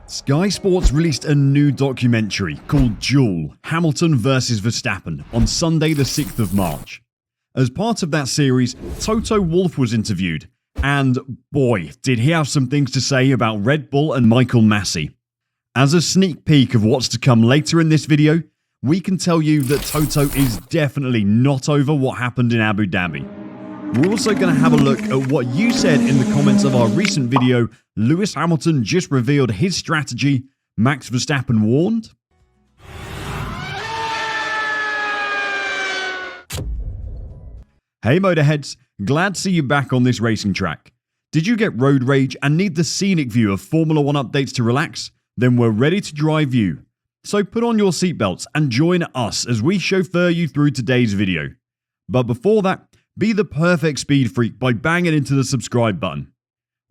Sky Sports released a new documentary called Duel, Hamilton vs Verstappen on Sunday the 6th of March. As part of that series, Toto Wolff was interviewed, and boy, did he have some things to say about Redbull and Michael Masi. As a sneak peek of what's to come later in this video, we can tell you that Toto is definitely not over what happened in Abu Dhabi. We're also going to have a look at what you said in the comments of our recent video. Lewis Hamilton just revealed his strategy. Max Verstappen warned. Hey motorheads, glad to see you back on this racing track. Did you get road rage and need the scenic view of Formula 1 updates to relax? Then we're ready to drive you. So put on your seatbelts and join us as we chauffeur you through today's video. But before that, be the perfect speed freak by banging into the subscribe button.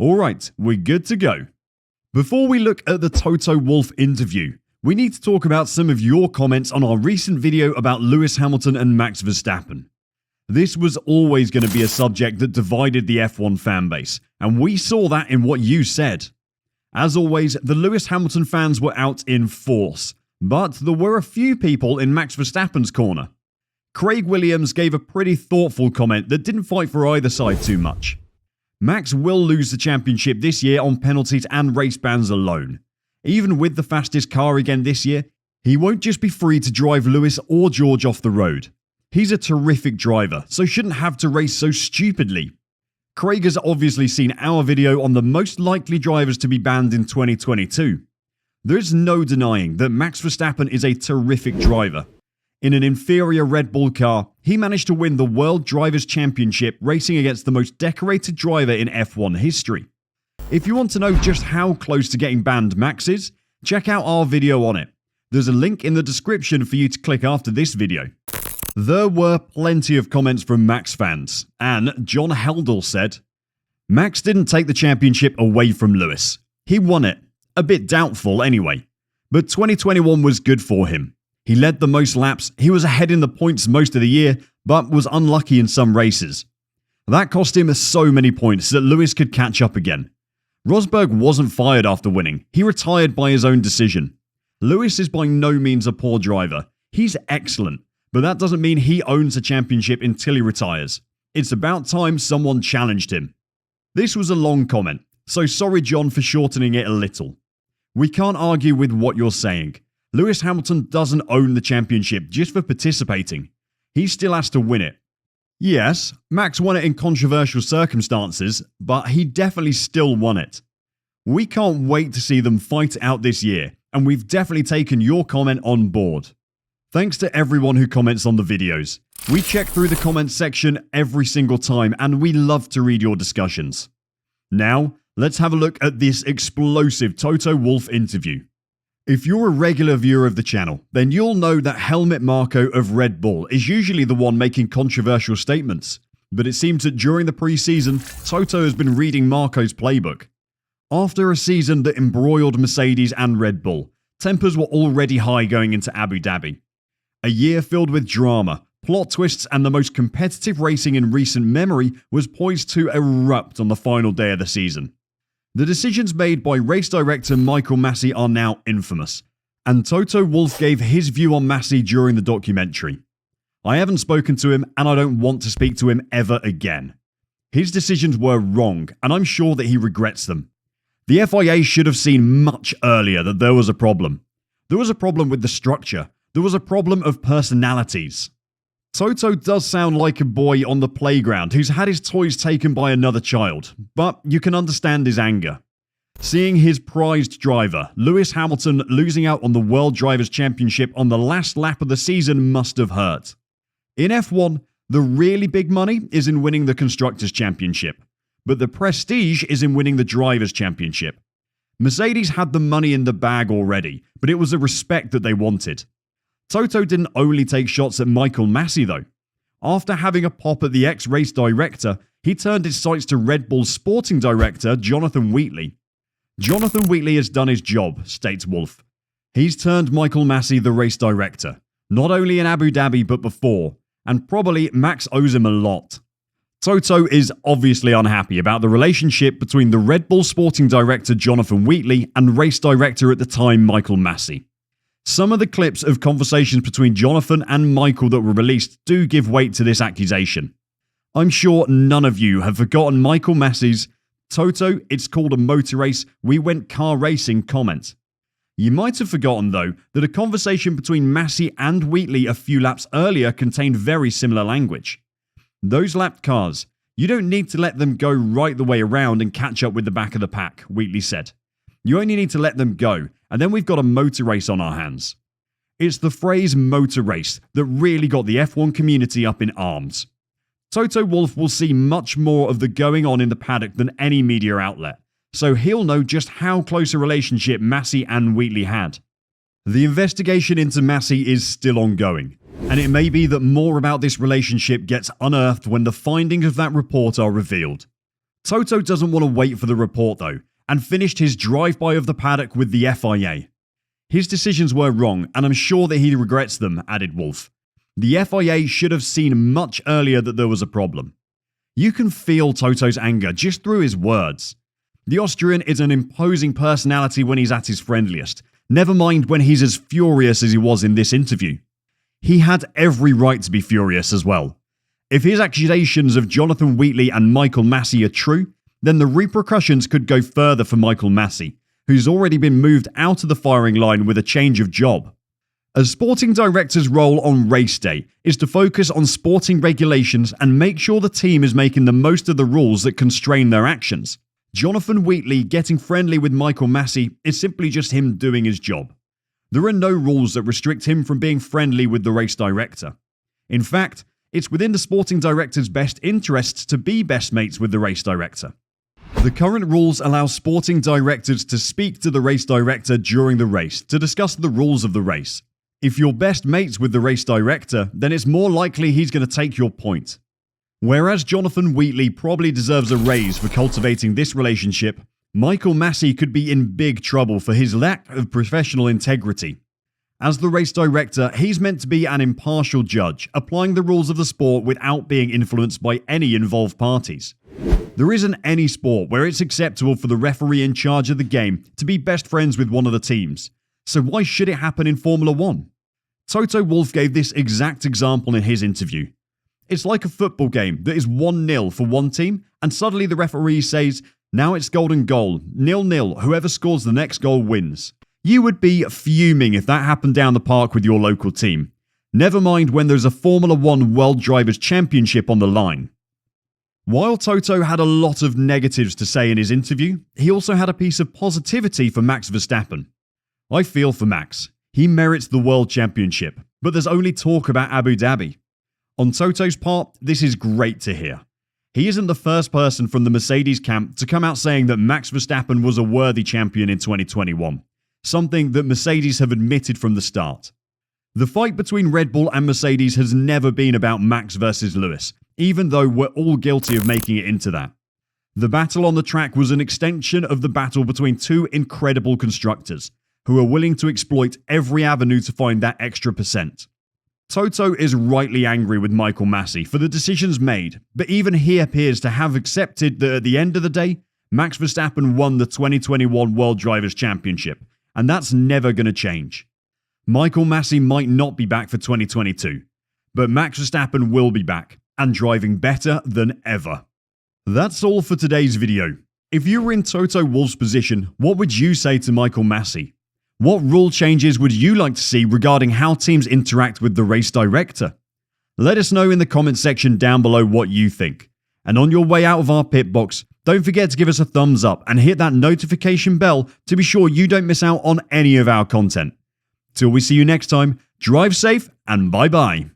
Alright, we're good to go. Before we look at the Toto Wolff interview, we need to talk about some of your comments on our recent video about Lewis Hamilton and Max Verstappen. This was always going to be a subject that divided the F1 fanbase, and we saw that in what you said. As always, the Lewis Hamilton fans were out in force, but there were a few people in Max Verstappen's corner. Craig Williams gave a pretty thoughtful comment that didn't fight for either side too much. Max will lose the championship this year on penalties and race bans alone. Even with the fastest car again this year, he won't just be free to drive Lewis or George off the road. He's a terrific driver, so shouldn't have to race so stupidly. Craig has obviously seen our video on the most likely drivers to be banned in 2022. There's no denying that Max Verstappen is a terrific driver. In an inferior Red Bull car, he managed to win the World Drivers' Championship racing against the most decorated driver in F1 history. If you want to know just how close to getting banned Max is, check out our video on it. There's a link in the description for you to click after this video. There were plenty of comments from Max fans, and John Heldall said, "Max didn't take the championship away from Lewis. He won it. A bit doubtful anyway. But 2021 was good for him. He led the most laps, he was ahead in the points most of the year, but was unlucky in some races. That cost him so many points that Lewis could catch up again. Rosberg wasn't fired after winning, he retired by his own decision. Lewis is by no means a poor driver, he's excellent, but that doesn't mean he owns a championship until he retires. It's about time someone challenged him." This was a long comment, so sorry John for shortening it a little. We can't argue with what you're saying. Lewis Hamilton doesn't own the championship just for participating. He still has to win it. Yes, Max won it in controversial circumstances, but he definitely still won it. We can't wait to see them fight it out this year, and we've definitely taken your comment on board. Thanks to everyone who comments on the videos. We check through the comments section every single time, and we love to read your discussions. Now, let's have a look at this explosive Toto Wolff interview. If you're a regular viewer of the channel, then you'll know that Helmut Marko of Red Bull is usually the one making controversial statements. But it seems that during the pre-season, Toto has been reading Marko's playbook. After a season that embroiled Mercedes and Red Bull, tempers were already high going into Abu Dhabi. A year filled with drama, plot twists and the most competitive racing in recent memory was poised to erupt on the final day of the season. The decisions made by race director Michael Masi are now infamous, and Toto Wolff gave his view on Masi during the documentary. "I haven't spoken to him and I don't want to speak to him ever again. His decisions were wrong and I'm sure that he regrets them. The FIA should have seen much earlier that there was a problem. There was a problem with the structure. There was a problem of personalities." Toto does sound like a boy on the playground who's had his toys taken by another child, but you can understand his anger. Seeing his prized driver, Lewis Hamilton, losing out on the World Drivers' Championship on the last lap of the season must have hurt. In F1, the really big money is in winning the Constructors' Championship, but the prestige is in winning the Drivers' Championship. Mercedes had the money in the bag already, but it was the respect that they wanted. Toto didn't only take shots at Michael Masi though. After having a pop at the ex-race director, he turned his sights to Red Bull's sporting director, Jonathan Wheatley. "Jonathan Wheatley has done his job," states Wolff. "He's turned Michael Masi the race director, not only in Abu Dhabi but before, and probably Max owes him a lot." Toto is obviously unhappy about the relationship between the Red Bull sporting director Jonathan Wheatley and race director at the time Michael Masi. Some of the clips of conversations between Jonathan and Michael that were released do give weight to this accusation. I'm sure none of you have forgotten Michael Masi's "Toto, it's called a motor race, we went car racing" comment. You might have forgotten though that a conversation between Masi and Wheatley a few laps earlier contained very similar language. "Those lapped cars, you don't need to let them go right the way around and catch up with the back of the pack," Wheatley said. "You only need to let them go, and then we've got a motor race on our hands." It's the phrase motor race that really got the F1 community up in arms. Toto Wolff will see much more of the going on in the paddock than any media outlet, so he'll know just how close a relationship Masi and Wheatley had. The investigation into Masi is still ongoing, and it may be that more about this relationship gets unearthed when the findings of that report are revealed. Toto doesn't want to wait for the report though, and finished his drive-by of the paddock with the FIA. "His decisions were wrong, and I'm sure that he regrets them," added Wolff. "The FIA should have seen much earlier that there was a problem." You can feel Toto's anger just through his words. The Austrian is an imposing personality when he's at his friendliest, never mind when he's as furious as he was in this interview. He had every right to be furious as well. If his accusations of Jonathan Wheatley and Michael Masi are true, then the repercussions could go further for Michael Masi, who's already been moved out of the firing line with a change of job. A sporting director's role on race day is to focus on sporting regulations and make sure the team is making the most of the rules that constrain their actions. Jonathan Wheatley getting friendly with Michael Masi is simply just him doing his job. There are no rules that restrict him from being friendly with the race director. In fact, it's within the sporting director's best interests to be best mates with the race director. The current rules allow sporting directors to speak to the race director during the race to discuss the rules of the race. If you're best mates with the race director, then it's more likely he's going to take your point. Whereas Jonathan Wheatley probably deserves a raise for cultivating this relationship, Michael Masi could be in big trouble for his lack of professional integrity. As the race director, he's meant to be an impartial judge, applying the rules of the sport without being influenced by any involved parties. There isn't any sport where it's acceptable for the referee in charge of the game to be best friends with one of the teams. So why should it happen in Formula 1? Toto Wolff gave this exact example in his interview. It's like a football game that is 1-0 for one team, and suddenly the referee says, "Now it's golden goal, 0-0, whoever scores the next goal wins." You would be fuming if that happened down the park with your local team. Never mind when there's a Formula 1 World Drivers' Championship on the line. While Toto had a lot of negatives to say in his interview, he also had a piece of positivity for Max Verstappen. "I feel for Max. He merits the World Championship, but there's only talk about Abu Dhabi." On Toto's part, this is great to hear. He isn't the first person from the Mercedes camp to come out saying that Max Verstappen was a worthy champion in 2021, something that Mercedes have admitted from the start. The fight between Red Bull and Mercedes has never been about Max versus Lewis, even though we're all guilty of making it into that. The battle on the track was an extension of the battle between two incredible constructors, who are willing to exploit every avenue to find that extra percent. Toto is rightly angry with Michael Masi for the decisions made, but even he appears to have accepted that at the end of the day, Max Verstappen won the 2021 World Drivers' Championship, and that's never going to change. Michael Masi might not be back for 2022, but Max Verstappen will be back, and driving better than ever. That's all for today's video. If you were in Toto Wolff's position, what would you say to Michael Masi? What rule changes would you like to see regarding how teams interact with the race director? Let us know in the comment section down below what you think. And on your way out of our pit box, don't forget to give us a thumbs up and hit that notification bell to be sure you don't miss out on any of our content. Till we see you next time, drive safe and bye bye.